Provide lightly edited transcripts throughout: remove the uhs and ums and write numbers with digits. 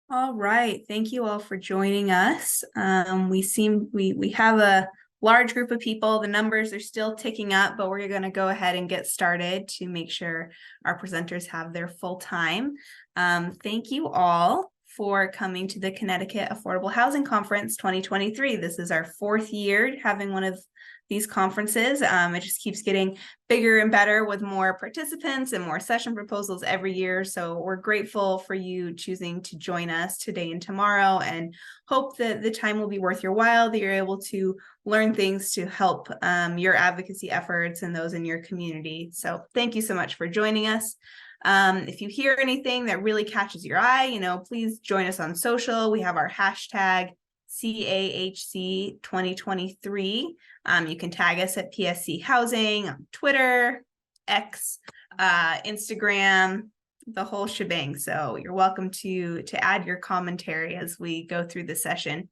All right. Thank you all for joining us. We have a large group of people. The numbers are still ticking up, but we're going to go ahead and get started to make sure our presenters have their full time. Thank you all for coming to the Connecticut Affordable Housing Conference 2023. This is our fourth year having one of these conferences. It just keeps getting bigger and better with more participants and more session proposals every year. So we're grateful for you choosing to join us today and tomorrow, and hope that the time will be worth your while, that you're able to learn things to help your advocacy efforts and those in your community. So thank you so much for joining us. If you hear anything that really catches your eye, please join us on social. We have our hashtag CAHC 2023. You can tag us at PSC Housing on Twitter, X, Instagram, the whole shebang. So you're welcome to add your commentary as we go through the session.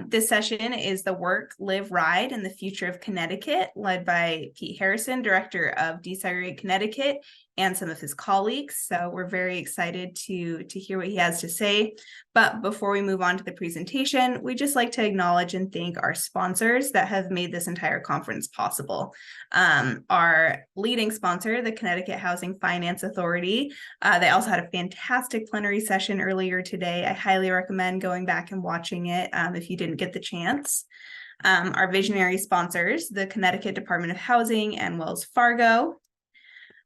This session is the Work, Live, Ride, and the Future of Connecticut, led by Pete Harrison, Director of Desegregate Connecticut, and some of his colleagues. So we're very excited to hear what he has to say. But before we move on to the presentation, we'd just like to acknowledge and thank our sponsors that have made this entire conference possible. Our leading sponsor, the Connecticut Housing Finance Authority, they also had a fantastic plenary session earlier today. I highly recommend going back and watching it if you didn't get the chance. Our visionary sponsors, the Connecticut Department of Housing and Wells Fargo,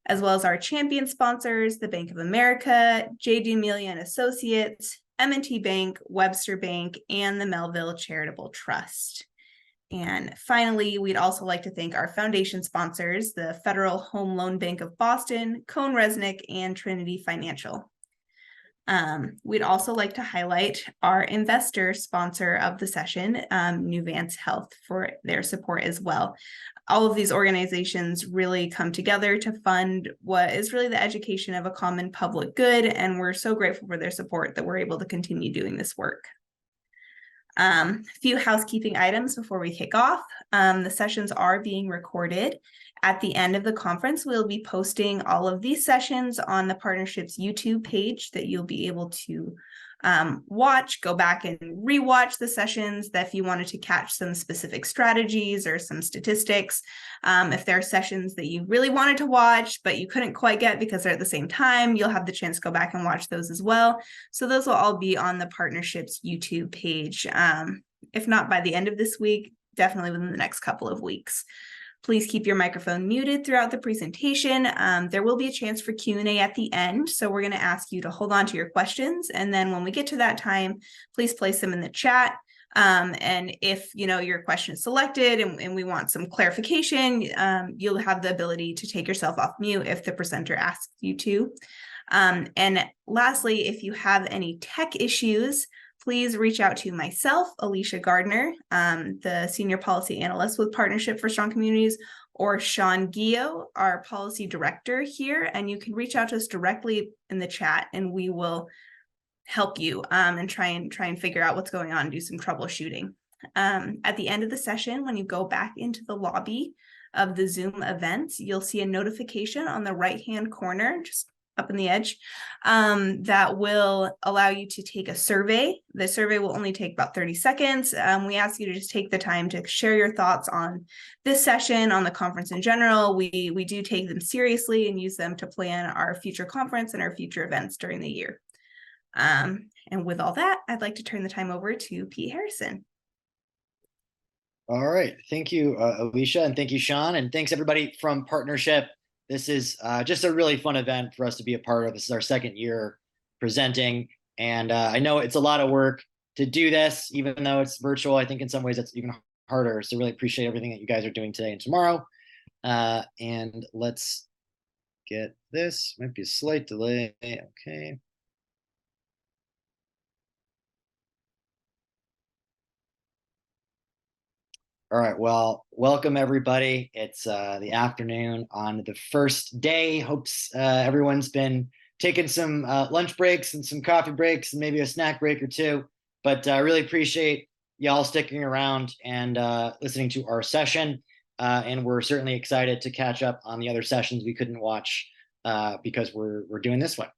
as well as our champion sponsors, the Bank of America, J.D. Amelia and Associates, M&T Bank, Webster Bank, and the Melville Charitable Trust. And finally, we'd also like to thank our foundation sponsors, the Federal Home Loan Bank of Boston, Cone Resnick, and Trinity Financial. We'd also like to highlight our investor sponsor of the session, Nuvance Health, for their support as well. All of these organizations really come together to fund what is really the education of a common public good, and we're so grateful for their support that we're able to continue doing this work. A few housekeeping items before we kick off. The sessions are being recorded. At the end of the conference, we'll be posting all of these sessions on the partnership's YouTube page that you'll be able to watch, go back and rewatch the sessions that if you wanted to catch some specific strategies or some statistics. If there are sessions that you really wanted to watch, but you couldn't quite get because they're at the same time, you'll have the chance to go back and watch those as well. So those will all be on the partnership's YouTube page. If not by the end of this week, definitely within the next couple of weeks. Please keep your microphone muted throughout the presentation. There will be a chance for Q&A at the end, so we're going to ask you to hold on to your questions, and then when we get to that time, please place them in the chat. And if your question is selected and we want some clarification, you'll have the ability to take yourself off mute if the presenter asks you to. And lastly, if you have any tech issues, please reach out to myself, Alicia Gardner, the Senior Policy Analyst with Partnership for Strong Communities, or Sean Gio, our Policy Director here, and you can reach out to us directly in the chat, and we will help you and try and figure out what's going on and do some troubleshooting. At the end of the session, when you go back into the lobby of the Zoom events, you'll see a notification on the right-hand corner, just up in the edge, that will allow you to take a survey. The survey will only take about 30 seconds. We ask you to just take the time to share your thoughts on this session, on the conference in general. We do take them seriously and use them to plan our future conference and our future events during the year. And with all that, I'd like to turn the time over to Pete Harrison. All right. Thank you, Alicia, and thank you, Sean, and thanks everybody from Partnership. This is just a really fun event for us to be a part of. This is our second year presenting, and I know it's a lot of work to do this, even though it's virtual. I think in some ways it's even harder. So really appreciate everything that you guys are doing today and tomorrow. And let's get this. Might be a slight delay. Okay. All right, well, welcome everybody. It's the afternoon on the first day. Hopes everyone's been taking some lunch breaks and some coffee breaks and maybe a snack break or two. But I really appreciate y'all sticking around and listening to our session. And we're certainly excited to catch up on the other sessions we couldn't watch because we're doing this one.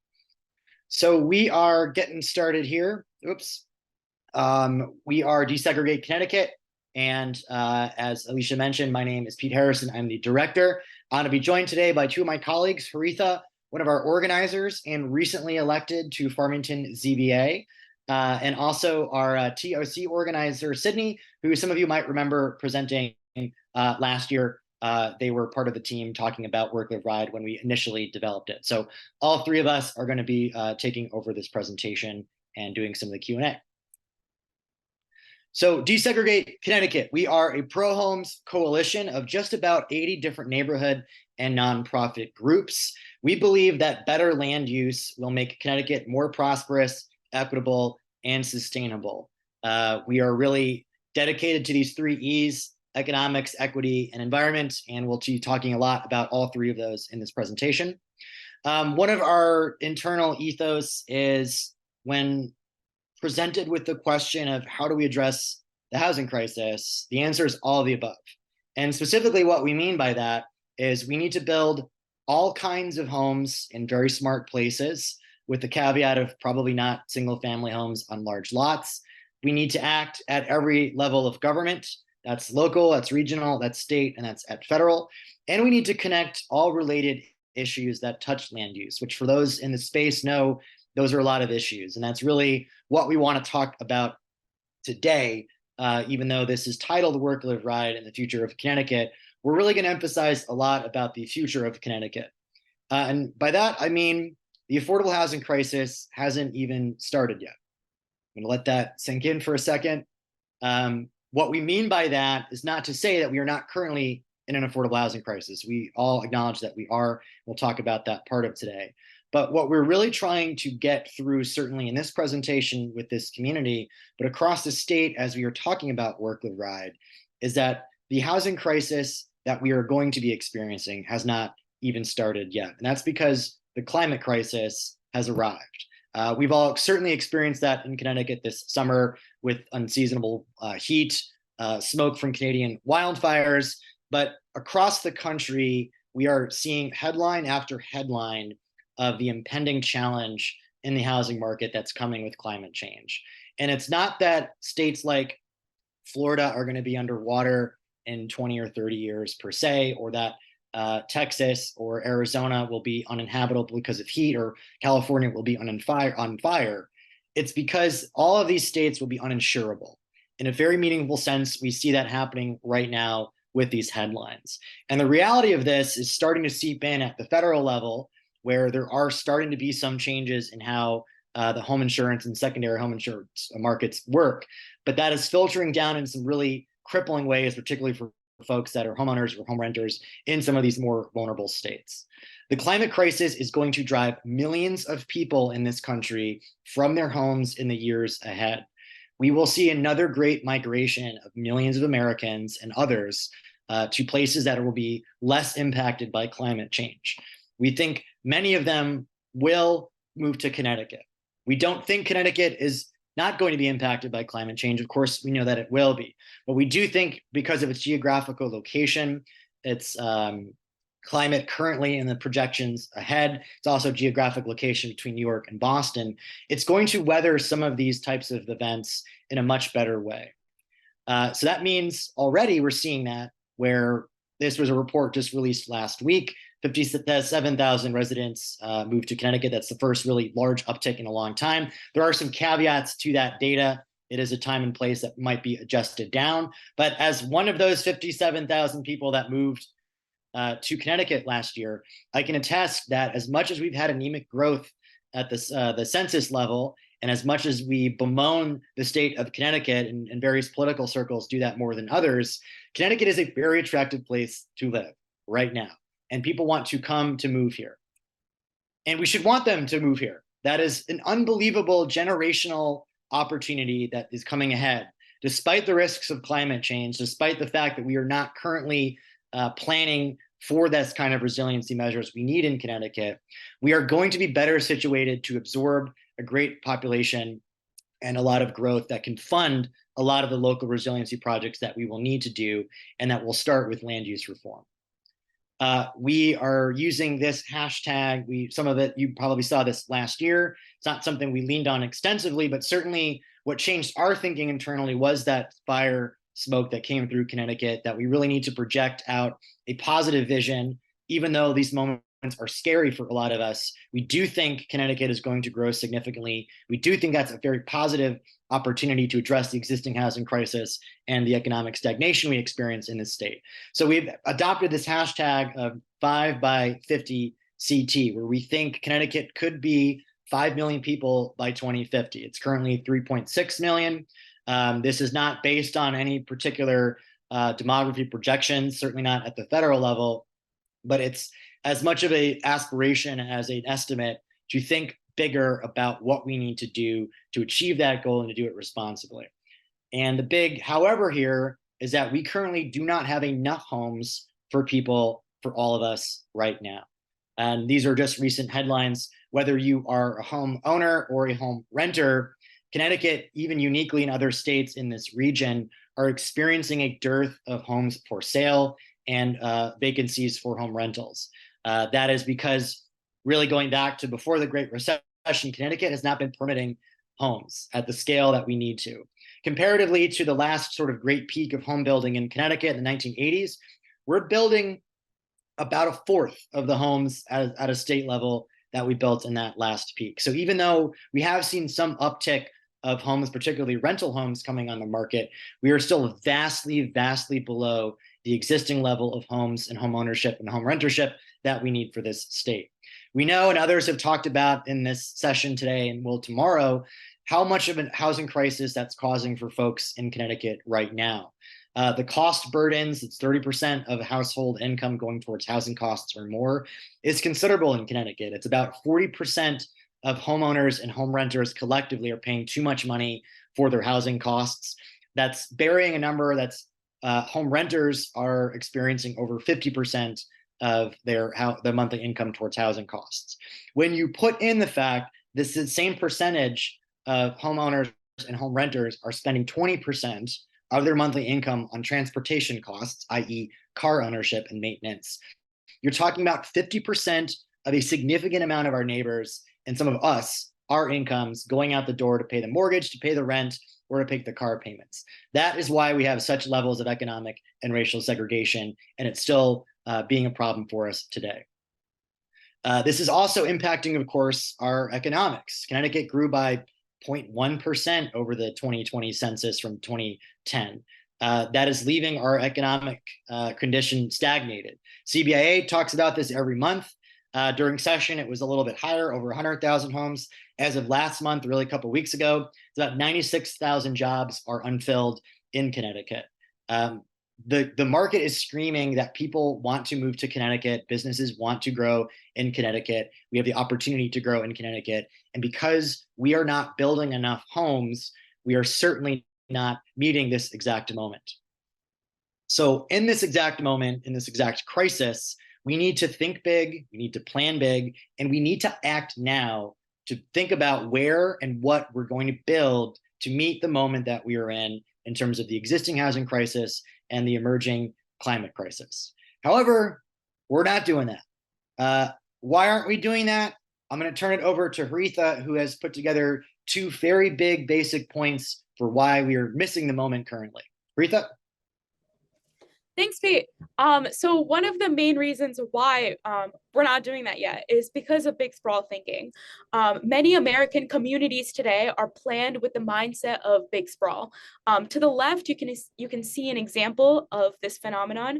So we are getting started here. Oops. We are Desegregate Connecticut. And as Alicia mentioned, my name is Pete Harrison. I'm the director. I'm going to be joined today by two of my colleagues, Haritha, one of our organizers and recently elected to Farmington ZBA, and also our TOC organizer, Sydney, who some of you might remember presenting last year. They were part of the team talking about Work Live Ride when we initially developed it. So all three of us are going to be taking over this presentation and doing some of the Q&A. So Desegregate Connecticut, we are a pro-homes coalition of just about 80 different neighborhood and nonprofit groups. We believe that better land use will make Connecticut more prosperous, equitable, and sustainable. We are really dedicated to these three E's: economics, equity, and environment, and we'll be talking a lot about all three of those in this presentation. One of our internal ethos is when presented with the question of how do we address the housing crisis, the answer is all of the above. And specifically what we mean by that is we need to build all kinds of homes in very smart places, with the caveat of probably not single family homes on large lots. We need to act at every level of government. That's local, that's regional, that's state, and that's at federal. And we need to connect all related issues that touch land use, which for those in the space know those are a lot of issues. And that's really what we want to talk about today. Even though this is titled Work, Live, Ride, and the Future of Connecticut, we're really going to emphasize a lot about the future of Connecticut. And by that, I mean the affordable housing crisis hasn't even started yet. I'm going to let that sink in for a second. What we mean by that is not to say that we are not currently in an affordable housing crisis. We all acknowledge that we are. We'll talk about that part of today. But what we're really trying to get through, certainly in this presentation with this community, but across the state as we are talking about Work, Live, Ride, is that the housing crisis that we are going to be experiencing has not even started yet. And that's because the climate crisis has arrived. We've all certainly experienced that in Connecticut this summer with unseasonable heat, smoke from Canadian wildfires. But across the country, we are seeing headline after headline of the impending challenge in the housing market that's coming with climate change. And it's not that states like Florida are going to be underwater in 20 or 30 years per se, or that Texas or Arizona will be uninhabitable because of heat, or California will be on fire. It's because all of these states will be uninsurable. In a very meaningful sense, we see that happening right now with these headlines. And the reality of this is starting to seep in at the federal level, where there are starting to be some changes in how the home insurance and secondary home insurance markets work. But that is filtering down in some really crippling ways, particularly for folks that are homeowners or home renters in some of these more vulnerable states. The climate crisis is going to drive millions of people in this country from their homes in the years ahead. We will see another great migration of millions of Americans and others to places that will be less impacted by climate change. We think many of them will move to Connecticut. We don't think Connecticut is not going to be impacted by climate change. Of course, we know that it will be. But we do think because of its geographical location, its climate currently and the projections ahead, it's also geographic location between New York and Boston, it's going to weather some of these types of events in a much better way. So that means already we're seeing that, where this was a report just released last week. 57,000 residents moved to Connecticut. That's the first really large uptick in a long time. There are some caveats to that data. It is a time and place that might be adjusted down. But as one of those 57,000 people that moved to Connecticut last year, I can attest that as much as we've had anemic growth at the census level, and as much as we bemoan the state of Connecticut, and various political circles do that more than others, Connecticut is a very attractive place to live right now. And people want to come to move here. And we should want them to move here. That is an unbelievable generational opportunity that is coming ahead, despite the risks of climate change, despite the fact that we are not currently planning for this kind of resiliency measures we need in Connecticut. We are going to be better situated to absorb a great population and a lot of growth that can fund a lot of the local resiliency projects that we will need to do, and that will start with land use reform. We are using this hashtag. Some of it, you probably saw this last year. It's not something we leaned on extensively, but certainly what changed our thinking internally was that fire smoke that came through Connecticut, that we really need to project out a positive vision, even though these moments are scary for a lot of us. We do think Connecticut is going to grow significantly. We do think that's a very positive opportunity to address the existing housing crisis and the economic stagnation we experience in this state. So we've adopted this hashtag of 5 by 50 CT, where we think Connecticut could be 5 million people by 2050. It's currently 3.6 million. This is not based on any particular demography projections, certainly not at the federal level, but it's as much of an aspiration as an estimate to think bigger about what we need to do to achieve that goal and to do it responsibly. And the big however here is that we currently do not have enough homes for people, for all of us right now. And these are just recent headlines. Whether you are a home owner or a home renter, Connecticut, even uniquely in other states in this region, are experiencing a dearth of homes for sale and vacancies for home rentals. That is because, really going back to before the Great Recession, Connecticut has not been permitting homes at the scale that we need to. Comparatively to the last sort of great peak of home building in Connecticut in the 1980s, we're building about a fourth of the homes at a state level that we built in that last peak. So even though we have seen some uptick of homes, particularly rental homes coming on the market, we are still vastly, vastly below the existing level of homes and home ownership and home rentership that we need for this state. We know, and others have talked about in this session today and will tomorrow, how much of a housing crisis that's causing for folks in Connecticut right now. The cost burdens, it's 30% of household income going towards housing costs or more, is considerable in Connecticut. It's about 40% of homeowners and home renters collectively are paying too much money for their housing costs. That's burying a number that's home renters are experiencing over 50% of their monthly income towards housing costs. When you put in the fact this is the same percentage of homeowners and home renters are spending 20% of their monthly income on transportation costs, i.e. car ownership and maintenance, you're talking about 50% of a significant amount of our neighbors and some of us, our incomes going out the door to pay the mortgage, to pay the rent, or to pay the car payments. That is why we have such levels of economic and racial segregation, and it's still being a problem for us today. This is also impacting, of course, our economics. Connecticut grew by 0.1% over the 2020 census from 2010. That is leaving our economic condition stagnated. CBIA talks about this every month. During session, it was a little bit higher, over 100,000 homes. As of last month, really a couple of weeks ago, it's about 96,000 jobs are unfilled in Connecticut. The market is screaming that people want to move to Connecticut. Businesses want to grow in Connecticut. We have the opportunity to grow in Connecticut. And because we are not building enough homes, we are certainly not meeting this exact moment. So in this exact moment, in this exact crisis, we need to think big, we need to plan big, and we need to act now to think about where and what we're going to build to meet the moment that we are in terms of the existing housing crisis and the emerging climate crisis. However, we're not doing that. Why aren't we doing that? I'm going to turn it over to Haritha, who has put together two very big basic points for why we are missing the moment currently. Haritha? Thanks, Pete. So one of the main reasons why we're not doing that yet is because of big sprawl thinking. Many American communities today are planned with the mindset of big sprawl. To the left, you can see an example of this phenomenon.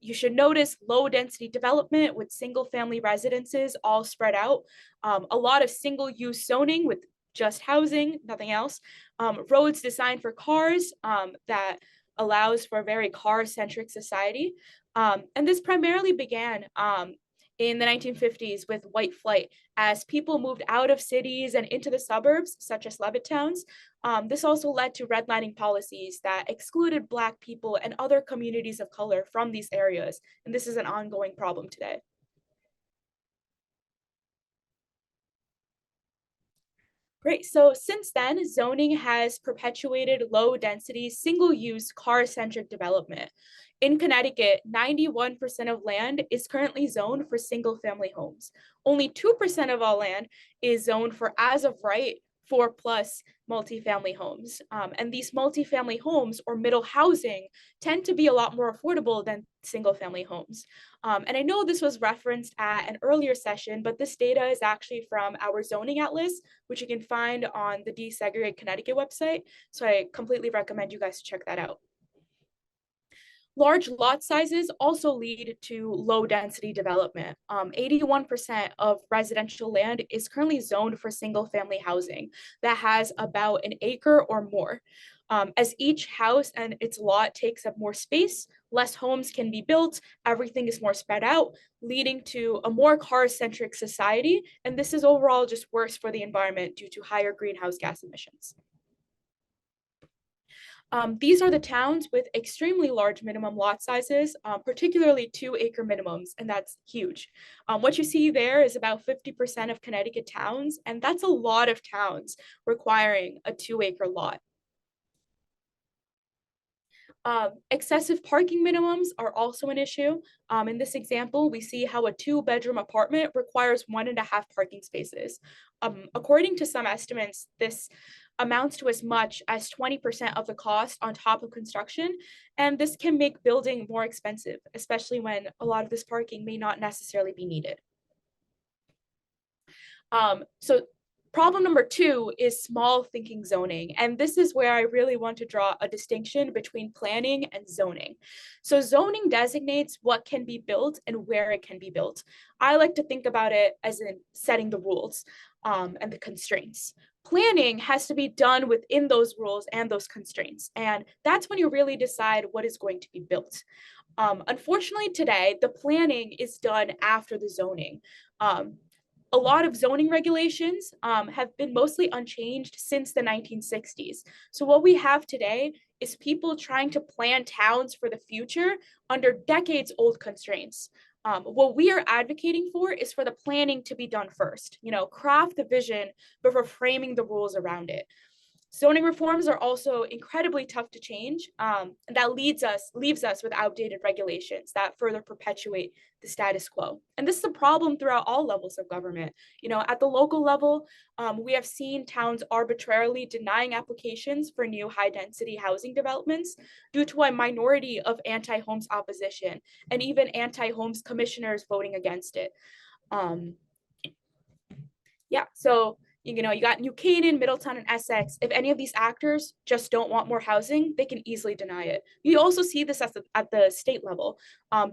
You should notice low density development with single family residences all spread out. A lot of single use zoning with just housing, nothing else. Roads designed for cars that allows for a very car-centric society. And this primarily began in the 1950s with white flight. As people moved out of cities and into the suburbs, such as Levittowns, this also led to redlining policies that excluded Black people and other communities of color from these areas. And this is an ongoing problem today. Great. So since then, zoning has perpetuated low density, single use, car centric development. In Connecticut, 91% of land is currently zoned for single-family homes. Only 2% of all land is zoned for, as of right, 4+ multifamily homes. And these multifamily homes or middle housing tend to be a lot more affordable than single-family homes. And I know this was referenced at an earlier session, but this data is actually from our zoning atlas, which you can find on the Desegregate Connecticut website. So I completely recommend you guys check that out. Large lot sizes also lead to low density development. 81% of residential land is currently zoned for single family housing that has about an acre or more. As each house and its lot takes up more space, less homes can be built, everything is more spread out, leading to a more car-centric society. And this is overall just worse for the environment due to higher greenhouse gas emissions. These are the towns with extremely large minimum lot sizes, particularly 2-acre minimums, and that's huge. What you see there is about 50% of Connecticut towns, and that's a lot of towns requiring a 2-acre lot. Excessive parking minimums are also an issue. In this example, we see how a 2-bedroom apartment requires 1.5 parking spaces. According to some estimates, this amounts to as much as 20% of the cost on top of construction, and this can make building more expensive, especially when a lot of this parking may not necessarily be needed. So problem number 2 is small thinking zoning. And this is where I really want to draw a distinction between planning and zoning. So zoning designates what can be built and where it can be built. I like to think about it as in setting the rules and the constraints. Planning has to be done within those rules and those constraints. And that's when you really decide what is going to be built. Unfortunately, today, the planning is done after the zoning. A lot of zoning regulations have been mostly unchanged since the 1960s. So what we have today is people trying to plan towns for the future under decades old constraints. What we are advocating for is for the planning to be done first, craft the vision before framing the rules around it. Zoning reforms are also incredibly tough to change, and that leaves us with outdated regulations that further perpetuate the status quo. And this is a problem throughout all levels of government. At the local level, we have seen towns arbitrarily denying applications for new high-density housing developments due to a minority of anti-homes opposition and even anti-homes commissioners voting against it. So you got New Canaan, Middletown, and Essex. If any of these actors just don't want more housing, they can easily deny it. You also see this at the state level.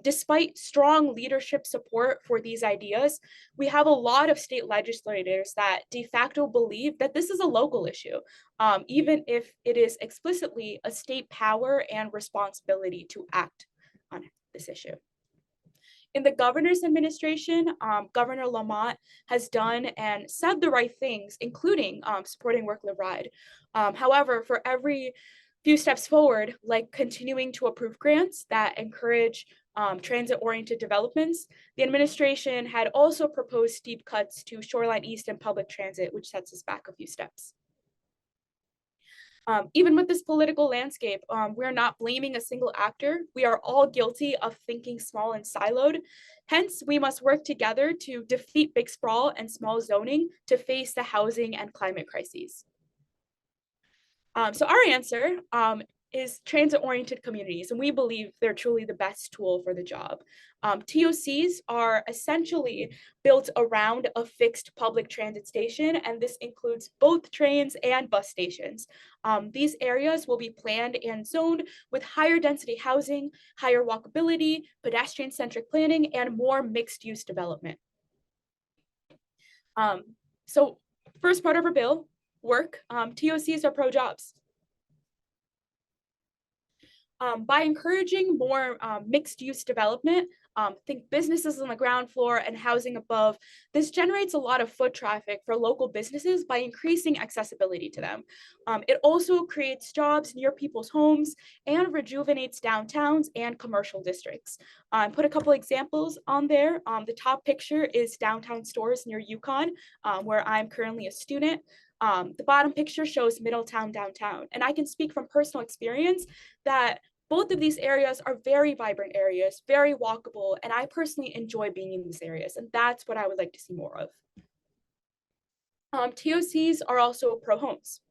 Despite strong leadership support for these ideas, we have a lot of state legislators that de facto believe that this is a local issue, even if it is explicitly a state power and responsibility to act on this issue. In the governor's administration, Governor Lamont has done and said the right things, including supporting work-live ride. However, for every few steps forward, like continuing to approve grants that encourage transit-oriented developments, the administration had also proposed steep cuts to Shoreline East and public transit, which sets us back a few steps. Even with this political landscape, we're not blaming a single actor. We are all guilty of thinking small and siloed. Hence, we must work together to defeat big sprawl and small zoning to face the housing and climate crises. So our answer is transit-oriented communities, and we believe they're truly the best tool for the job. TOCs are essentially built around a fixed public transit station, and this includes both trains and bus stations. These areas will be planned and zoned with higher density housing, higher walkability, pedestrian-centric planning, and more mixed-use development. So first part of our bill, work, TOCs are pro-jobs. By encouraging more mixed-use development, think businesses on the ground floor and housing above, this generates a lot of foot traffic for local businesses by increasing accessibility to them. It also creates jobs near people's homes and rejuvenates downtowns and commercial districts. Put a couple examples on there. The top picture is downtown stores near UConn, where I'm currently a student. The bottom picture shows Middletown downtown. And I can speak from personal experience that Both of these areas are very vibrant areas, very walkable, and I personally enjoy being in these areas, and that's what I would like to see more of. TOCs are also pro-homes.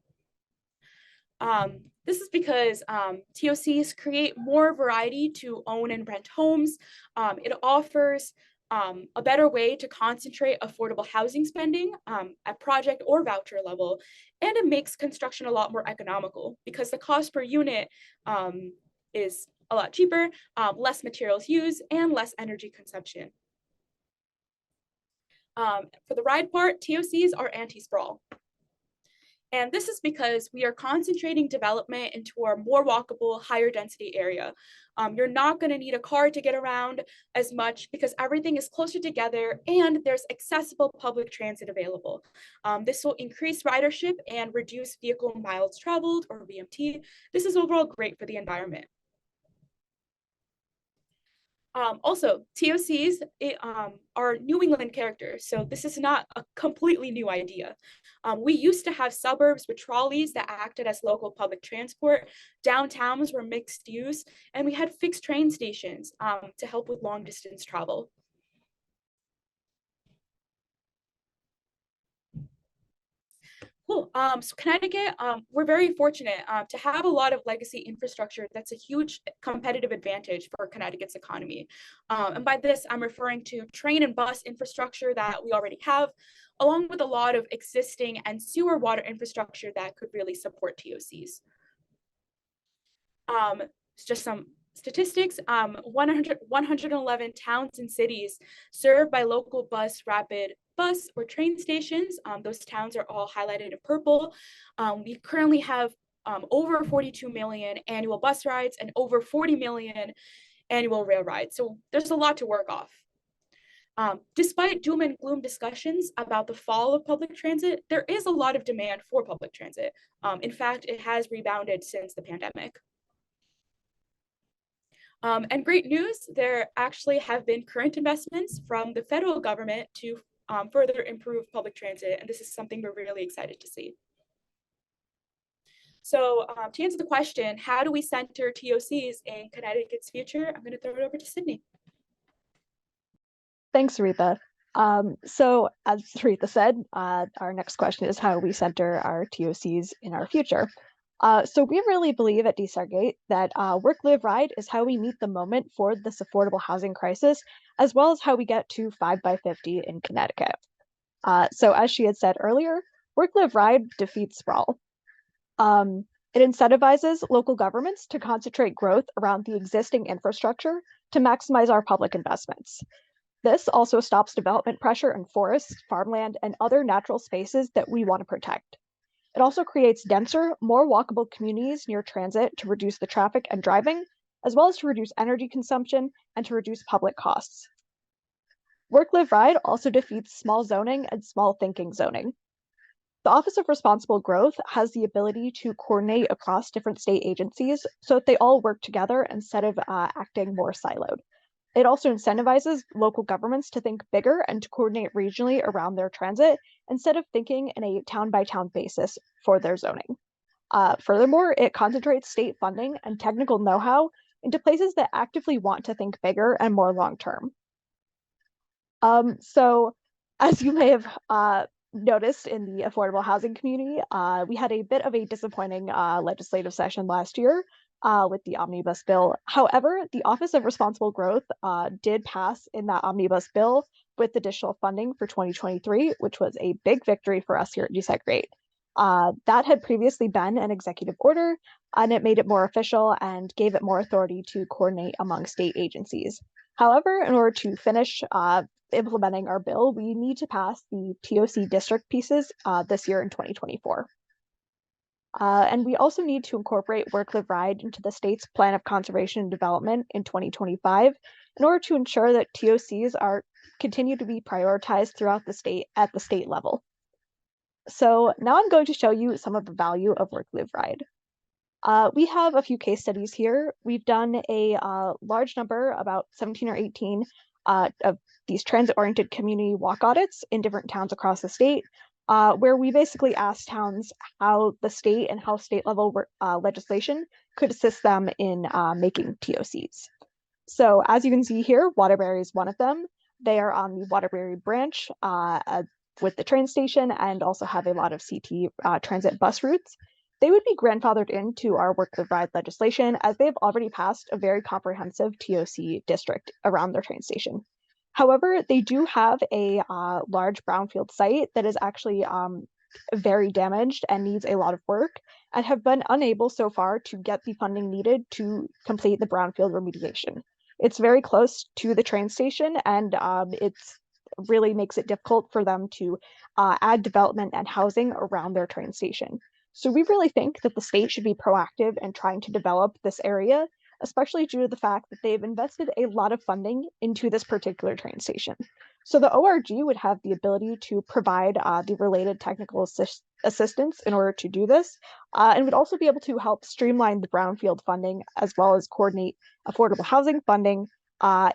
This is because TOCs create more variety to own and rent homes. It offers a better way to concentrate affordable housing spending at project or voucher level, and it makes construction a lot more economical because the cost per unit is a lot cheaper, less materials used, and less energy consumption. For the ride part, TOCs are anti-sprawl. And this is because we are concentrating development into our more walkable, higher density area. You're not going to need a car to get around as much because everything is closer together and there's accessible public transit available. This will increase ridership and reduce vehicle miles traveled, or VMT. This is overall great for the environment. Also, TOCs are New England characters, so this is not a completely new idea. We used to have suburbs with trolleys that acted as local public transport. Downtowns were mixed use, and we had fixed train stations to help with long distance travel. Cool. So Connecticut, we're very fortunate to have a lot of legacy infrastructure that's a huge competitive advantage for Connecticut's economy. And by this, I'm referring to train and bus infrastructure that we already have, along with a lot of existing and sewer water infrastructure that could really support TOCs. Just some statistics, 111 towns and cities served by local bus, rapid bus, or train stations. Those towns are all highlighted in purple. We currently have over 42 million annual bus rides and over 40 million annual rail rides. So there's a lot to work off. Despite doom and gloom discussions about the fall of public transit, there is a lot of demand for public transit. In fact, it has rebounded since the pandemic. And great news, there actually have been current investments from the federal government to further improve public transit, and this is something we're really excited to see. So to answer the question, how do we center TOCs in Connecticut's future? I'm going to throw it over to Sydney. Thanks, Aretha. So as Aretha said, our next question is how we center our TOCs in our future. So we really believe at DStarGate that work, live, ride is how we meet the moment for this affordable housing crisis, as well as how we get to 5 by 50 in Connecticut. So as she had said earlier, work, live, ride defeats sprawl. It incentivizes local governments to concentrate growth around the existing infrastructure to maximize our public investments. This also stops development pressure in forests, farmland, and other natural spaces that we want to protect. It also creates denser, more walkable communities near transit to reduce the traffic and driving, as well as to reduce energy consumption and to reduce public costs. Work, live, ride also defeats small zoning and small thinking zoning. The Office of Responsible Growth has the ability to coordinate across different state agencies so that they all work together instead of acting more siloed. It also incentivizes local governments to think bigger and to coordinate regionally around their transit instead of thinking in a town-by-town basis for their zoning. Furthermore, it concentrates state funding and technical know-how into places that actively want to think bigger and more long-term. So, as you may have noticed in the affordable housing community, we had a bit of a disappointing legislative session last year with the omnibus bill. However, the Office of Responsible Growth did pass in that omnibus bill with additional funding for 2023, which was a big victory for us here at DStarGate. That had previously been an executive order, and it made it more official and gave it more authority to coordinate among state agencies. However, in order to finish implementing our bill, we need to pass the TOC district pieces this year in 2024. And we also need to incorporate work, live, ride into the state's plan of conservation and development in 2025 in order to ensure that TOCs continue to be prioritized throughout the state at the state level. So now I'm going to show you some of the value of work, live, ride. We have a few case studies here. We've done a large number, about 17 or 18 of these transit-oriented community walk audits in different towns across the state. where we basically asked towns how the state and how state level legislation could assist them in making TOCs. So as you can see here, Waterbury is one of them. They are on the Waterbury branch with the train station and also have a lot of CT transit bus routes. They would be grandfathered into our Work Live Ride legislation as they've already passed a very comprehensive TOC district around their train station. However, they do have a large brownfield site that is actually very damaged and needs a lot of work, and have been unable so far to get the funding needed to complete the brownfield remediation. It's very close to the train station, and it's really makes it difficult for them to add development and housing around their train station. So we really think that the state should be proactive in trying to develop this area, especially due to the fact that they've invested a lot of funding into this particular train station. So the ORG would have the ability to provide the related technical assistance in order to do this, and would also be able to help streamline the brownfield funding as well as coordinate affordable housing funding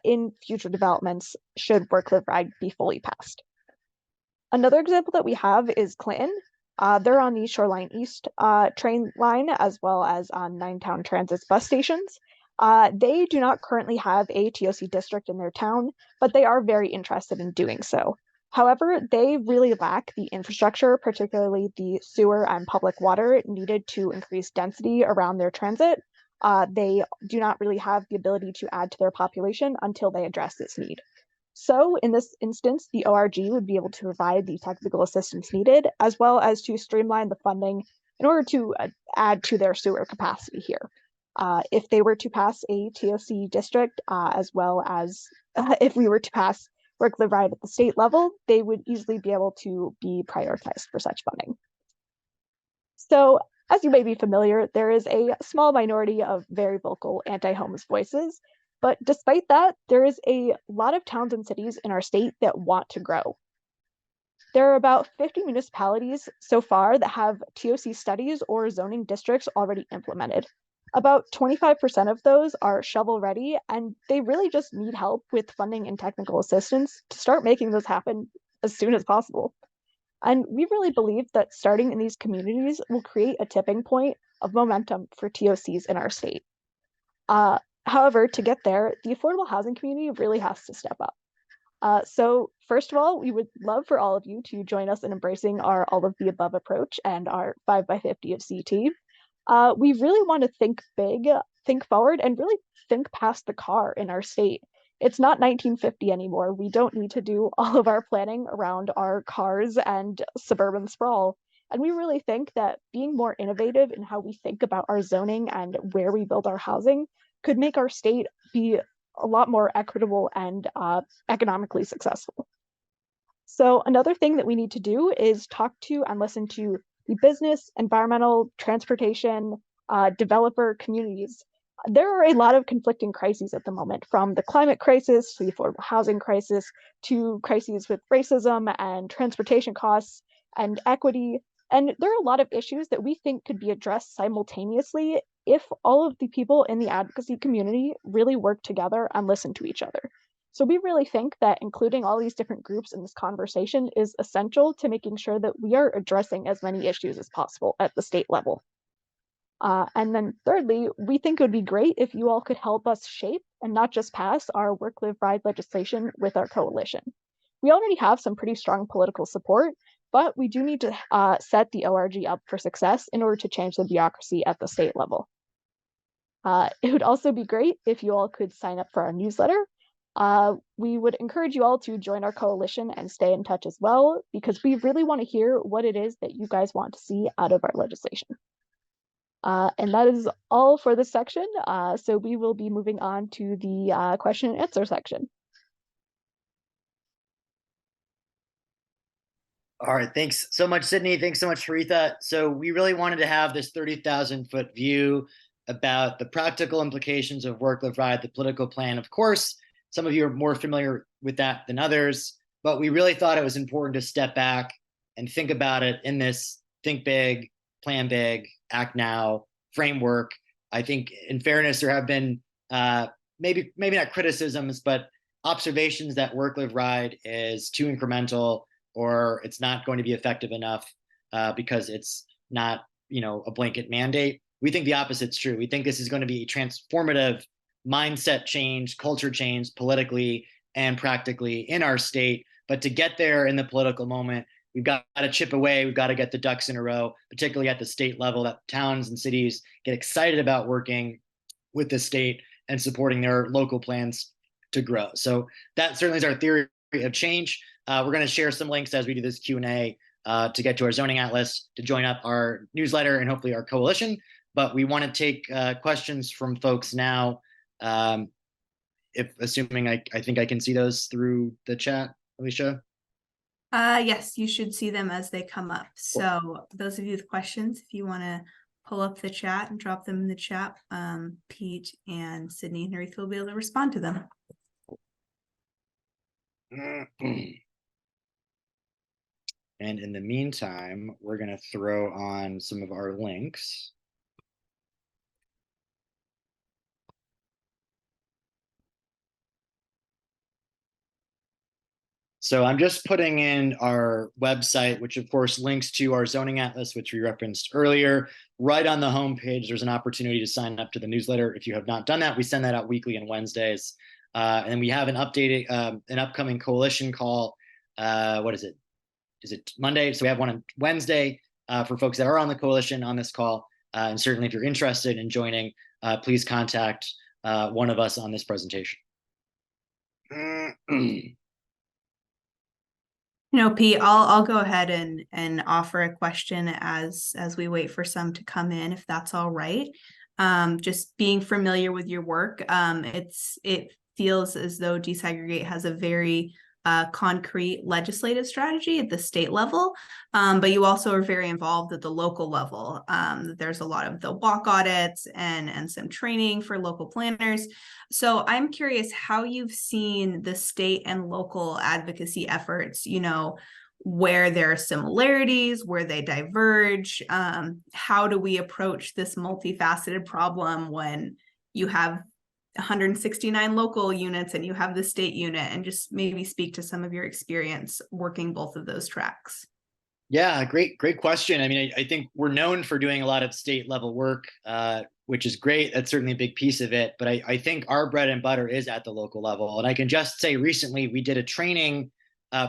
in future developments should Work Live Ride be fully passed. Another example that we have is Clinton. They're on the Shoreline East train line as well as on Ninetown Transit's bus stations. They do not currently have a TOC district in their town, but they are very interested in doing so. However, they really lack the infrastructure, particularly the sewer and public water needed to increase density around their transit. They do not really have the ability to add to their population until they address this need. So in this instance, the ORG would be able to provide the technical assistance needed, as well as to streamline the funding in order to add to their sewer capacity here. If they were to pass a TOC district, as well as if we were to pass Work Live Ride at the state level, they would easily be able to be prioritized for such funding. So as you may be familiar, there is a small minority of very vocal anti-homeless voices. But despite that, there is a lot of towns and cities in our state that want to grow. There are about 50 municipalities so far that have TOC studies or zoning districts already implemented. About 25% of those are shovel ready, and they really just need help with funding and technical assistance to start making those happen as soon as possible. And we really believe that starting in these communities will create a tipping point of momentum for TOCs in our state. However, to get there, the affordable housing community really has to step up. So first of all, we would love for all of you to join us in embracing our all of the above approach and our 5x50 of CT. We really want to think big, think forward, and really think past the car in our state. It's not 1950 anymore. We don't need to do all of our planning around our cars and suburban sprawl. And we really think that being more innovative in how we think about our zoning and where we build our housing could make our state be a lot more equitable and economically successful. So another thing that we need to do is talk to and listen to the business, environmental, transportation, developer communities. There are a lot of conflicting crises at the moment, from the climate crisis to the affordable housing crisis to crises with racism and transportation costs and equity. And there are a lot of issues that we think could be addressed simultaneously if all of the people in the advocacy community really work together and listen to each other. So we really think that including all these different groups in this conversation is essential to making sure that we are addressing as many issues as possible at the state level. And then thirdly, we think it would be great if you all could help us shape and not just pass our Work Live Ride legislation with our coalition. We already have some pretty strong political support, but we do need to set the ORG up for success in order to change the bureaucracy at the state level. It would also be great if you all could sign up for our newsletter. We would encourage you all to join our coalition and stay in touch as well, because we really want to hear what it is that you guys want to see out of our legislation. And that is all for this section. So we will be moving on to the question and answer section. All right, thanks so much, Sydney. Thanks so much, Haritha. So we really wanted to have this 30,000-foot view about the practical implications of Work Live Ride, the political plan. Of course, some of you are more familiar with that than others, but we really thought it was important to step back and think about it in this think big, plan big, act now framework. I think in fairness, there have been maybe not criticisms, but observations that Work Live Ride is too incremental, or it's not going to be effective enough because it's not, a blanket mandate. We think the opposite's true. We think this is going to be a transformative mindset change, culture change, politically and practically in our state. But to get there in the political moment, we've got to chip away. We've got to get the ducks in a row, particularly at the state level, that towns and cities get excited about working with the state and supporting their local plans to grow. So that certainly is our theory of change. We're going to share some links as we do this Q&A to get to our zoning atlas, to join up our newsletter and hopefully our coalition. But we want to take questions from folks now. Assuming I think I can see those through the chat, Alicia. Yes, you should see them as they come up. So those of you with questions, if you want to pull up the chat and drop them in the chat, Pete and Sydney and Harith will be able to respond to them. And in the meantime, we're going to throw on some of our links. So I'm just putting in our website, which of course links to our zoning atlas, which we referenced earlier. Right on the homepage, there's an opportunity to sign up to the newsletter. If you have not done that, we send that out weekly on Wednesdays. And we have an upcoming coalition call. What is it? Is it Monday? So we have one on Wednesday for folks that are on the coalition on this call. And certainly if you're interested in joining, please contact one of us on this presentation. Pete, I'll go ahead and offer a question as we wait for some to come in, if that's all right. Just being familiar with your work, it feels as though Desegregate has a very concrete legislative strategy at the state level, but you also are very involved at the local level. There's a lot of the walk audits and some training for local planners. So I'm curious how you've seen the state and local advocacy efforts, where there are similarities, where they diverge. How do we approach this multifaceted problem when you have 169 local units and you have the state unit, and just maybe speak to some of your experience working both of those tracks? Yeah, great question. I mean, I think we're known for doing a lot of state level work, which is great. That's certainly a big piece of it. But I think our bread and butter is at the local level. And I can just say recently we did a training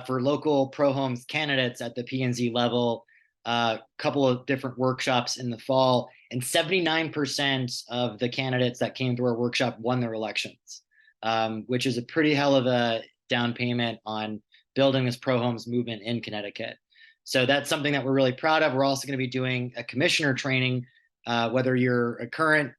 for local pro-homes candidates at the P&Z level, a couple of different workshops in the fall, and 79% of the candidates that came through our workshop won their elections, which is a pretty hell of a down payment on building this pro-homes movement in Connecticut. So that's something that we're really proud of. We're also going to be doing a commissioner training, whether you're a current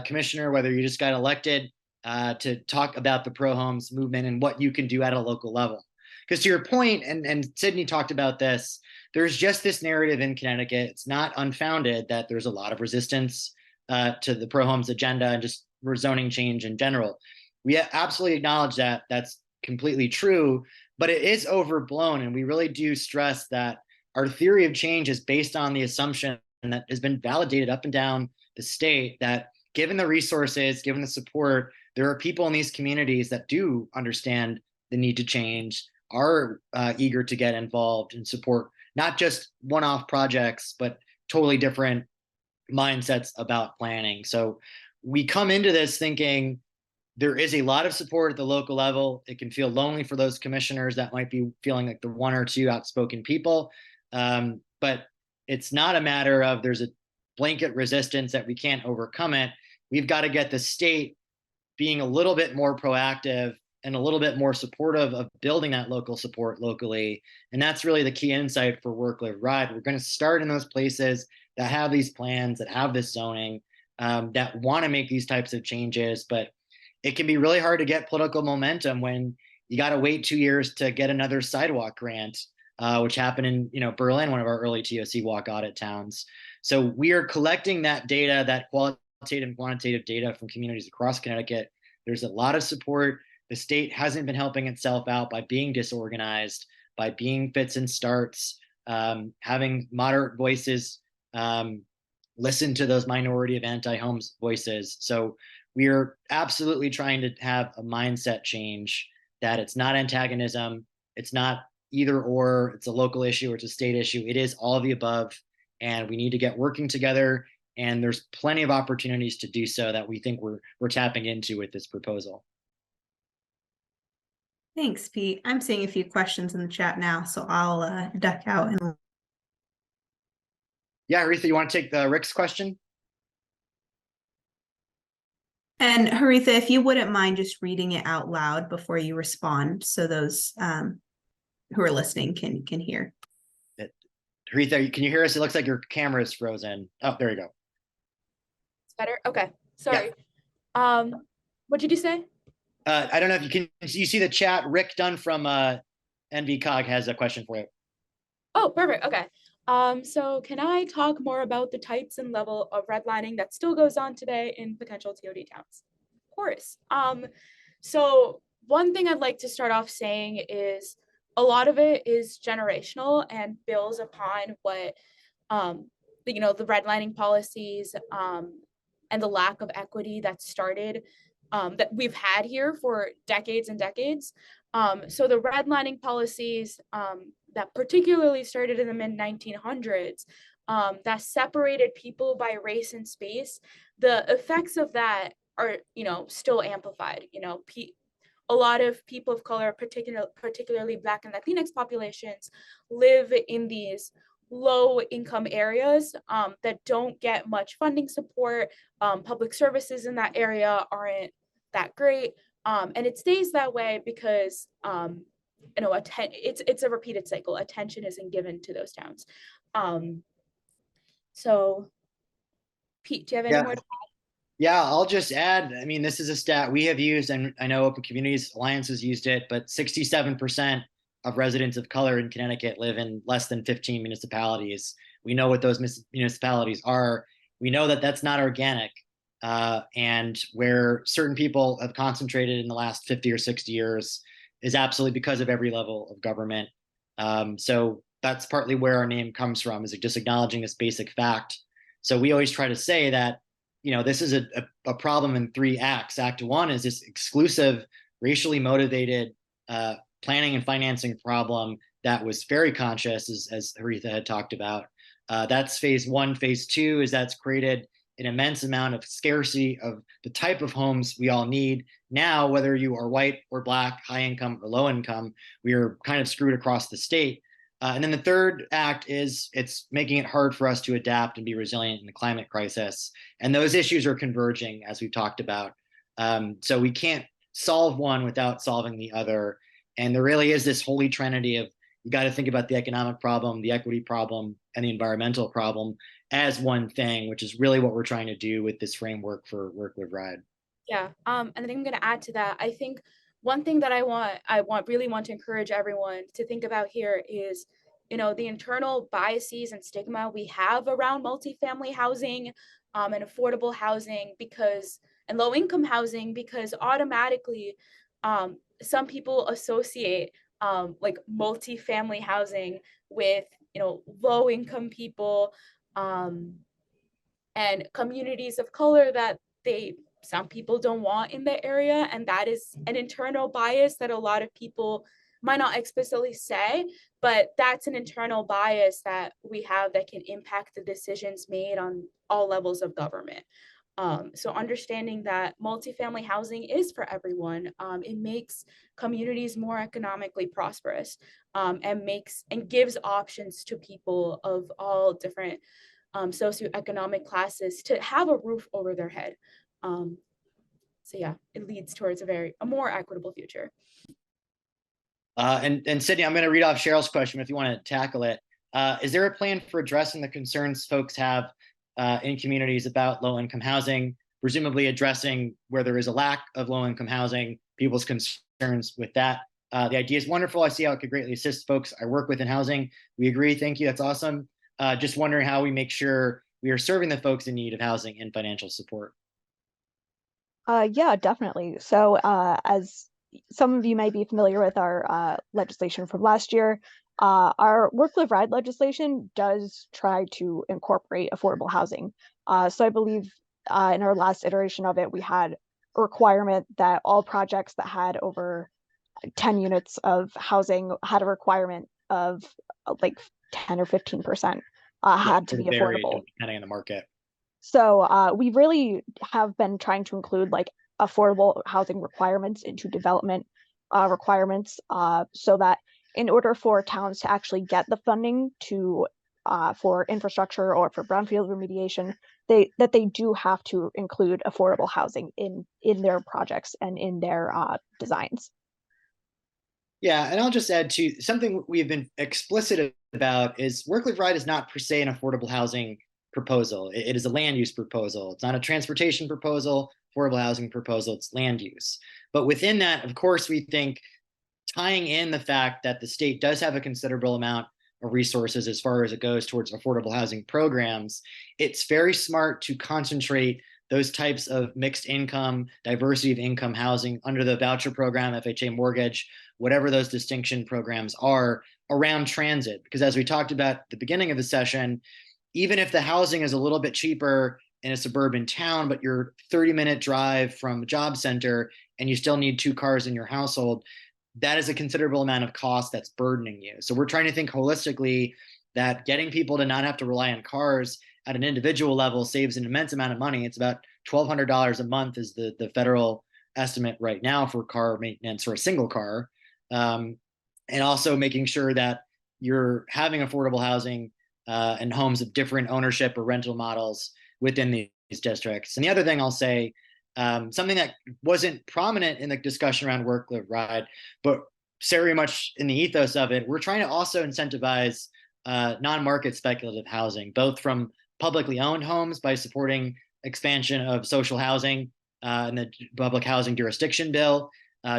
commissioner, whether you just got elected, to talk about the pro-homes movement and what you can do at a local level. Because to your point, and Sydney talked about this, there's just this narrative in Connecticut, it's not unfounded, that there's a lot of resistance to the pro-homes agenda and just rezoning change in general. We absolutely acknowledge that that's completely true, but it is overblown. And we really do stress that our theory of change is based on the assumption that has been validated up and down the state, that given the resources, given the support, there are people in these communities that do understand the need to change, are eager to get involved and support not just one-off projects, but totally different mindsets about planning. So we come into this thinking there is a lot of support at the local level. It can feel lonely for those commissioners that might be feeling like the one or two outspoken people. But it's not a matter of there's a blanket resistance that we can't overcome it. We've got to get the state being a little bit more proactive and a little bit more supportive of building that local support locally. And that's really the key insight for Work, Live, Ride. We're going to start in those places that have these plans, that have this zoning, that want to make these types of changes. But it can be really hard to get political momentum when you got to wait 2 years to get another sidewalk grant, which happened in Berlin, one of our early TOC Walk Audit towns. So we are collecting that data, that qualitative and quantitative data from communities across Connecticut. There's a lot of support. The state hasn't been helping itself out by being disorganized, by being fits and starts, having moderate voices listen to those minority of anti-homes voices. So we are absolutely trying to have a mindset change, that it's not antagonism, it's not either or, it's a local issue or it's a state issue. It is all of the above, and we need to get working together. And there's plenty of opportunities to do so that we think we're tapping into with this proposal. Thanks, Pete. I'm seeing a few questions in the chat now, so I'll duck out and. Yeah, Aretha, you want to take the Rick's question? And Haritha, if you wouldn't mind just reading it out loud before you respond, so those who are listening can hear. Haritha, can you hear us? It looks like your camera is frozen. Oh, there you go. It's better. Okay. Sorry. What did you say? I don't know if you see the chat. Rick Dunn from NVCog has a question for you. Oh, perfect. Okay. So can I talk more about the types and level of redlining that still goes on today in potential TOD towns? Of course. So one thing I'd like to start off saying is a lot of it is generational and builds upon what, the redlining policies and the lack of equity that started, that we've had here for decades and decades. So the redlining policies that particularly started in the mid-1900s, that separated people by race and space, the effects of that are, still amplified. A lot of people of color, particularly Black and Latinx populations, live in these low income areas that don't get much funding support. Public services in that area aren't that great. And it stays that way because it's a repeated cycle. Attention isn't given to those towns. So Pete, do you have any more? Yeah, I'll just add, I mean, this is a stat we have used, and I know Open Communities Alliance has used it, but 67% of residents of color in Connecticut live in less than 15 municipalities. We know what those municipalities are. We know that that's not organic. And where certain people have concentrated in the last 50 or 60 years is absolutely because of every level of government. So that's partly where our name comes from, is just acknowledging this basic fact. So we always try to say that, this is a problem in 3 acts. Act 1 is this exclusive, racially motivated planning and financing problem that was very conscious, as Haritha had talked about. That's phase 1. Phase 2 is that's created an immense amount of scarcity of the type of homes we all need. Now, whether you are white or Black, high income or low income, we are kind of screwed across the state. And then the third act is it's making it hard for us to adapt and be resilient in the climate crisis. And those issues are converging, as we've talked about. So we can't solve one without solving the other. And there really is this holy trinity of, you got to think about the economic problem, the equity problem, and the environmental problem as one thing, which is really what we're trying to do with this framework for Work, Live, Ride. Yeah, and then I'm going to add to that. I think one thing that I really want to encourage everyone to think about here is, the internal biases and stigma we have around multifamily housing and affordable housing and low income housing, because automatically some people associate like multifamily housing with, low income people and communities of color that some people don't want in the area. And that is an internal bias that a lot of people might not explicitly say, but that's an internal bias that we have that can impact the decisions made on all levels of government. So understanding that multifamily housing is for everyone, it makes communities more economically prosperous, and gives options to people of all different socioeconomic classes to have a roof over their head. So yeah, it leads towards a more equitable future. And Sydney, I'm going to read off Cheryl's question if you want to tackle it. Is there a plan for addressing the concerns folks have in communities about low-income housing, presumably addressing where there is a lack of low-income housing, people's concerns with that? The idea is wonderful. I see how it could greatly assist folks I work with in housing. We agree. Thank you. That's awesome. Just wondering how we make sure we are serving the folks in need of housing and financial support. Yeah, definitely. So as some of you may be familiar with our legislation from last year, our Work, Live, Ride legislation does try to incorporate affordable housing. So I believe in our last iteration of it, we had a requirement that all projects that had over 10 units of housing had a requirement of like 10 or 15% had to be Varied affordable. depending on the market. So we really have been trying to include like affordable housing requirements into development requirements so that in order for towns to actually get the funding to for infrastructure or for brownfield remediation, they do have to include affordable housing in their projects and in their designs. Yeah, and I'll just add to something we've been explicit about is Work Live Ride is not per se an affordable housing proposal. It is a land use proposal. It's not a transportation proposal, affordable housing proposal, it's land use. But within that, of course, we think tying in the fact that the state does have a considerable amount of resources as far as it goes towards affordable housing programs, it's very smart to concentrate those types of mixed income, diversity of income housing under the voucher program, FHA mortgage, whatever those distinction programs are around transit. Because as we talked about at the beginning of the session, even if the housing is a little bit cheaper in a suburban town, but you're 30-minute drive from a job center and you still need 2 cars in your household, that is a considerable amount of cost that's burdening you. So we're trying to think holistically that getting people to not have to rely on cars at an individual level saves an immense amount of money. It's about $1,200 a month is the federal estimate right now for car maintenance for a single car. And also making sure that you're having affordable housing and homes of different ownership or rental models within these districts. And the other thing I'll say, something that wasn't prominent in the discussion around Work Live Ride, but very much in the ethos of it, we're trying to also incentivize non-market speculative housing, both from publicly owned homes by supporting expansion of social housing in the public housing jurisdiction bill,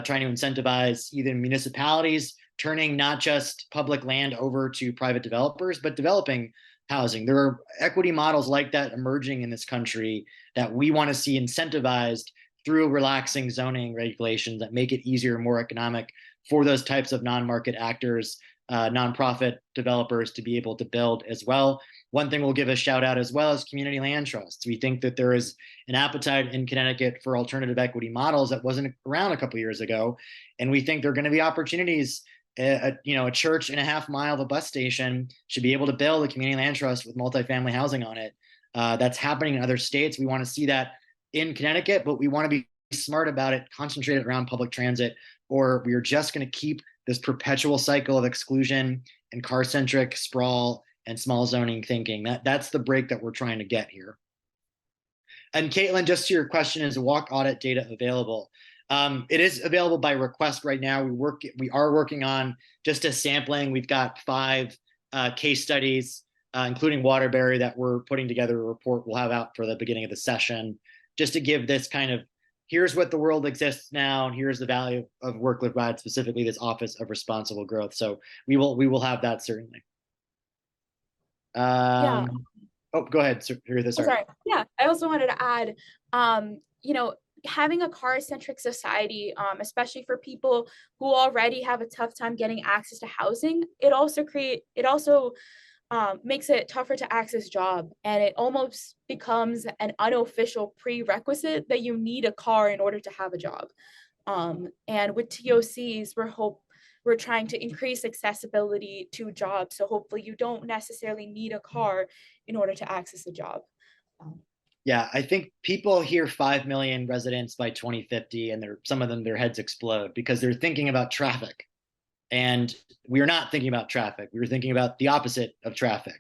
trying to incentivize either municipalities turning not just public land over to private developers, but developing housing. There are equity models like that emerging in this country that we want to see incentivized through relaxing zoning regulations that make it easier and more economic for those types of non-market actors, nonprofit developers to be able to build as well. One thing we'll give a shout out as well is community land trusts. We think that there is an appetite in Connecticut for alternative equity models that wasn't around a couple of years ago. And we think there are going to be opportunities. A church and a half mile of a bus station should be able to build a community land trust with multifamily housing on it. That's happening in other states. We want to see that in Connecticut, but we want to be smart about it, concentrate it around public transit, or we are just going to keep this perpetual cycle of exclusion and car-centric sprawl and small zoning thinking. That's the break that we're trying to get here. And Caitlin, just to your question, is walk audit data available? It is available by request right now. We are working on just a sampling. We've got 5 case studies, including Waterbury, that we're putting together a report we'll have out for the beginning of the session, just to give this kind of, here's what the world exists now, and here's the value of Work Live Ride, specifically this Office of Responsible Growth. So we will have that certainly. Yeah. Oh, go ahead. Sorry. Yeah, I also wanted to add, having a car-centric society, especially for people who already have a tough time getting access to housing, it also makes it tougher to access job, and it almost becomes an unofficial prerequisite that you need a car in order to have a job. And with TOCs, we're trying to increase accessibility to jobs, so hopefully you don't necessarily need a car in order to access a job. Yeah, I think people hear 5 million residents by 2050, and some of them, their heads explode because they're thinking about traffic. And we are not thinking about traffic. We were thinking about the opposite of traffic.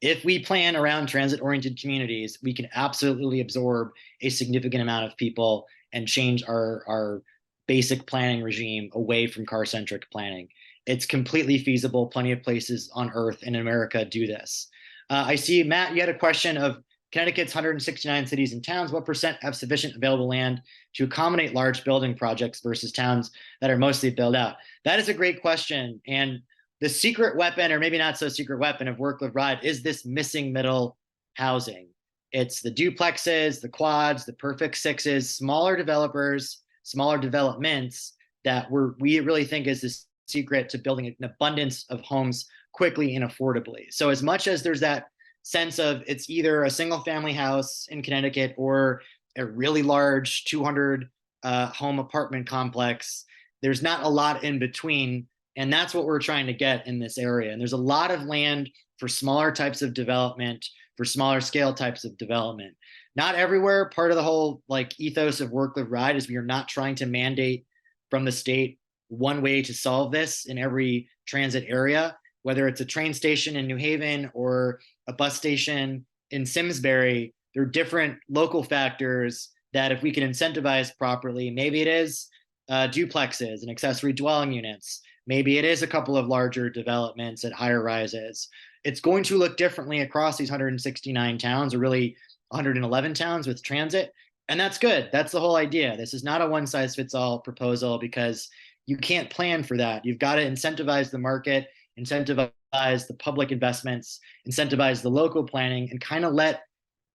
If we plan around transit-oriented communities, we can absolutely absorb a significant amount of people and change our basic planning regime away from car-centric planning. It's completely feasible. Plenty of places on Earth and in America do this. I see, Matt, you had a question of Connecticut's 169 cities and towns. What % have sufficient available land to accommodate large building projects versus towns that are mostly built out? That is a great question. And the secret weapon, or maybe not so secret weapon, of Work Live Ride is this missing middle housing. It's the duplexes, the quads, the perfect sixes, smaller developers, smaller developments that we really think is the secret to building an abundance of homes quickly and affordably. So as much as there's that sense of it's either a single family house in Connecticut or a really large 200 home apartment complex, there's not a lot in between. And that's what we're trying to get in this area. And there's a lot of land for smaller types of development, for smaller scale types of development. Not everywhere. Part of the whole like ethos of Work Live Ride is we are not trying to mandate from the state one way to solve this in every transit area, whether it's a train station in New Haven or a bus station in Simsbury. There are different local factors that if we can incentivize properly, maybe it is duplexes and accessory dwelling units. Maybe it is a couple of larger developments at higher rises. It's going to look differently across these 169 towns, or really 111 towns with transit. And that's good. That's the whole idea. This is not a one size fits all proposal, because you can't plan for that. You've got to incentivize the market, incentivize the public investments, incentivize the local planning, and kind of let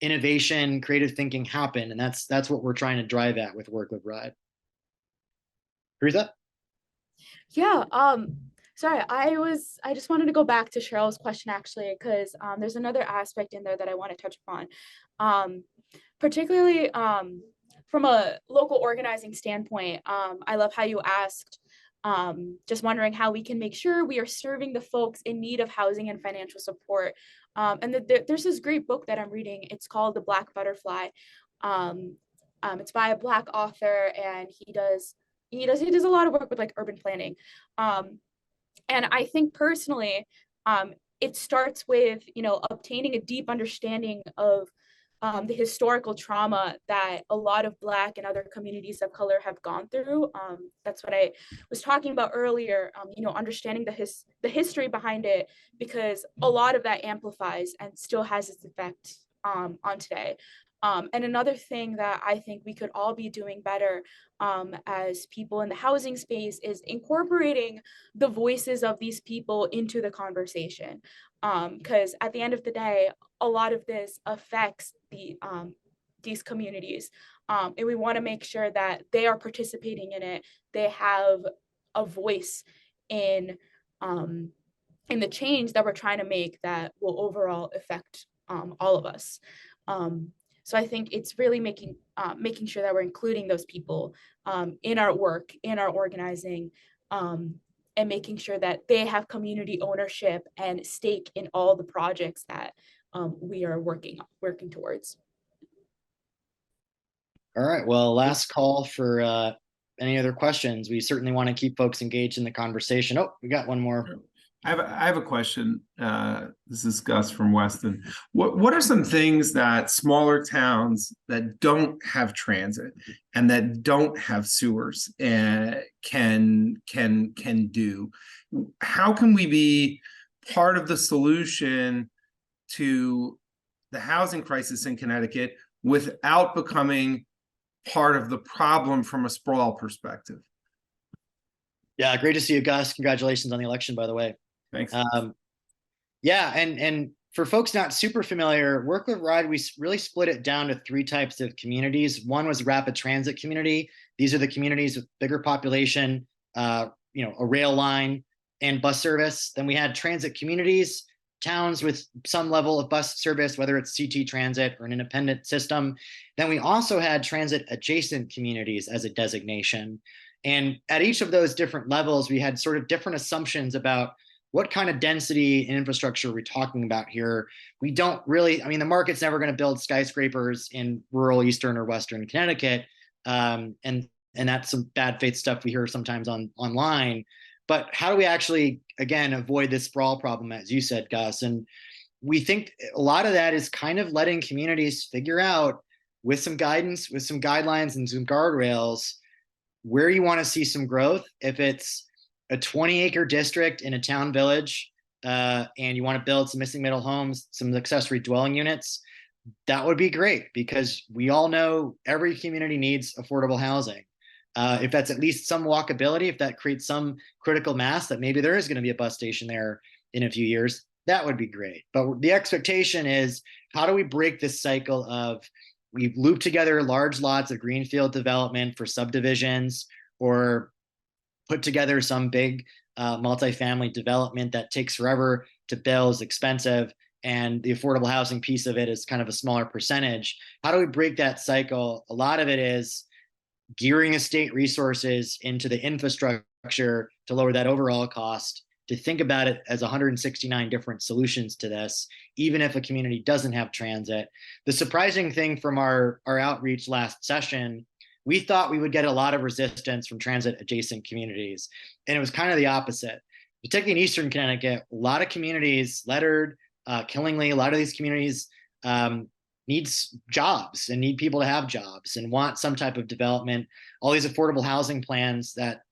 innovation, creative thinking happen. And that's what we're trying to drive at with Work Live Ride. Teresa? Yeah, sorry, I just wanted to go back to Cheryl's question actually, because there's another aspect in there that I want to touch upon. Particularly from a local organizing standpoint, I love how you asked, just wondering how we can make sure we are serving the folks in need of housing and financial support. And there's this great book that I'm reading. It's called The Black Butterfly. It's by a Black author, and he does a lot of work with like urban planning. And I think personally, it starts with, obtaining a deep understanding of the historical trauma that a lot of Black and other communities of color have gone through. That's what I was talking about earlier, understanding the history behind it, because a lot of that amplifies and still has its effect on today. And another thing that I think we could all be doing better as people in the housing space is incorporating the voices of these people into the conversation. Because at the end of the day, a lot of this affects these communities. And we want to make sure that they are participating in it. They have a voice in the change that we're trying to make that will overall affect all of us. So I think it's really making sure that we're including those people in our work, in our organizing, and making sure that they have community ownership and stake in all the projects that we are working towards. All right. Well, last call for any other questions. We certainly want to keep folks engaged in the conversation. Oh, we got one more. I have a question. This is Gus from Weston. What are some things that smaller towns that don't have transit and that don't have sewers can do? How can we be part of the solution to the housing crisis in Connecticut without becoming part of the problem from a sprawl perspective? Yeah, great to see you, Gus. Congratulations on the election, by the way. Thanks. Yeah, and for folks not super familiar, Work Live Ride, we really split it down to 3 types of communities. One was rapid transit community. These are the communities with bigger population, a rail line and bus service. Then we had transit communities, towns with some level of bus service, whether it's CT Transit or an independent system. Then we also had transit adjacent communities as a designation. And at each of those different levels, we had sort of different assumptions about what kind of density and infrastructure are we talking about here? We don't really, the market's never going to build skyscrapers in rural Eastern or Western Connecticut. And that's some bad faith stuff we hear sometimes online. But how do we actually, again, avoid this sprawl problem, as you said, Gus? And we think a lot of that is kind of letting communities figure out, with some guidance, with some guidelines and some guardrails, where you want to see some growth. If it's a 20-acre district in a town village, and you want to build some missing middle homes, some accessory dwelling units, that would be great, because we all know every community needs affordable housing. If that's at least some walkability, if that creates some critical mass that maybe there is going to be a bus station there in a few years, that would be great. But the expectation is, how do we break this cycle of, we've looped together large lots of greenfield development for subdivisions, or put together some big multifamily development that takes forever to build, is expensive, and the affordable housing piece of it is kind of a smaller percentage. How do we break that cycle? A lot of it is gearing the state resources into the infrastructure to lower that overall cost, to think about it as 169 different solutions to this, even if a community doesn't have transit. The surprising thing from our outreach last session, we thought we would get a lot of resistance from transit adjacent communities, and it was kind of the opposite. Particularly in Eastern Connecticut, a lot of communities, Ledyard, Killingly, a lot of these communities needs jobs and need people to have jobs and want some type of development. All these affordable housing plans that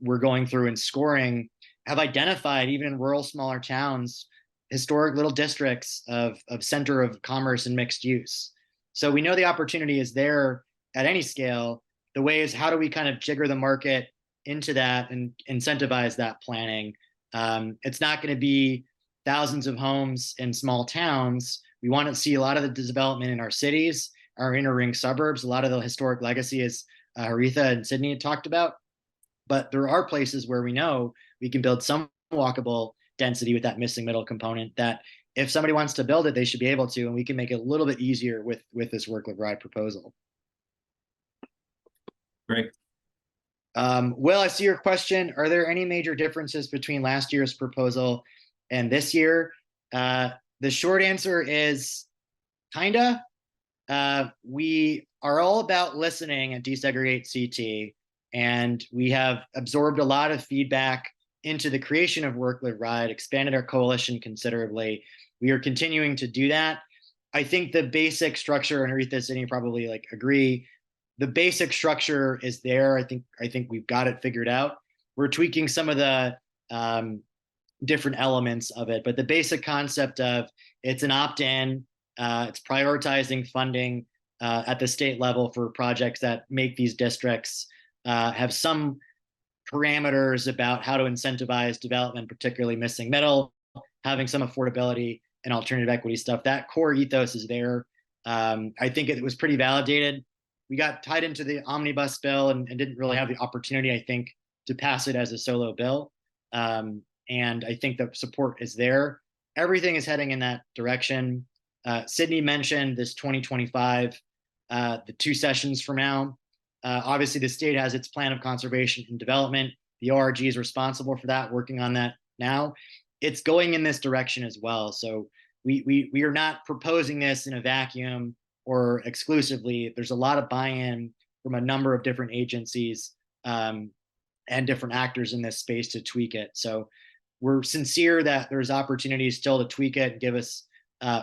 we're going through and scoring have identified, even in rural, smaller towns, historic little districts of center of commerce and mixed use. So we know the opportunity is there at any scale. The way is, how do we kind of jigger the market into that and incentivize that planning? It's not going to be thousands of homes in small towns. We want to see a lot of the development in our cities, our inner ring suburbs. A lot of the historic legacy, as Haritha and Sydney had talked about. But there are places where we know we can build some walkable density with that missing middle component, that if somebody wants to build it, they should be able to, and we can make it a little bit easier with this Work Live Ride proposal. Great. Will, I see your question. Are there any major differences between last year's proposal and this year? The short answer is kinda. We are all about listening at Desegregate CT, and we have absorbed a lot of feedback into the creation of Work Live Ride, expanded our coalition considerably. We are continuing to do that. I think the basic structure, and Haritha, Sydney probably like agree, the basic structure is there. I think we've got it figured out. We're tweaking some of the different elements of it, but the basic concept of it's an opt-in, it's prioritizing funding at the state level for projects that make these districts have some parameters about how to incentivize development, particularly missing middle, having some affordability and alternative equity stuff. That core ethos is there. I think it was pretty validated. We got tied into the omnibus bill and didn't really have the opportunity, I think, to pass it as a solo bill. And I think the support is there. Everything is heading in that direction. Sydney mentioned this 2025, the 2 sessions from now. Obviously, the state has its plan of conservation and development. The ORG is responsible for that, working on that now. It's going in this direction as well. So we are not proposing this in a vacuum or exclusively. There's a lot of buy-in from a number of different agencies and different actors in this space to tweak it. So we're sincere that there's opportunities still to tweak it and give us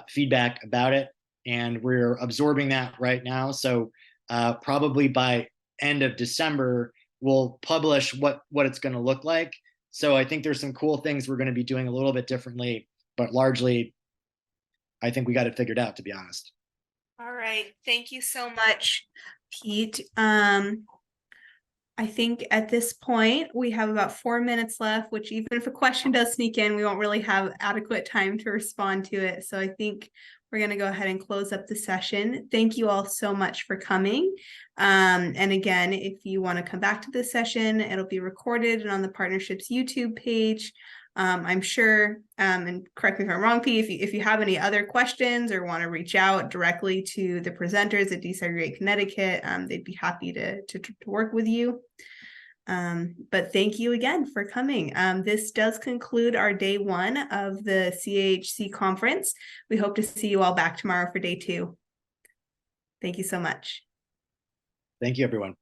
feedback about it. And we're absorbing that right now. So probably by end of December, we'll publish what it's going to look like. So I think there's some cool things we're going to be doing a little bit differently, but largely, I think we got it figured out, to be honest. All right. Thank you so much, Pete. I think at this point, we have about 4 minutes left, which even if a question does sneak in, we won't really have adequate time to respond to it. So I think we're going to go ahead and close up the session. Thank you all so much for coming. And again, if you want to come back to this session, it'll be recorded and on the partnership's YouTube page. I'm sure, and correct me if I'm wrong, Pete, if you have any other questions or want to reach out directly to the presenters at Desegregate Connecticut, they'd be happy to work with you. But thank you again for coming. This does conclude our day 1 of the CAHC conference. We hope to see you all back tomorrow for day 2. Thank you so much. Thank you, everyone.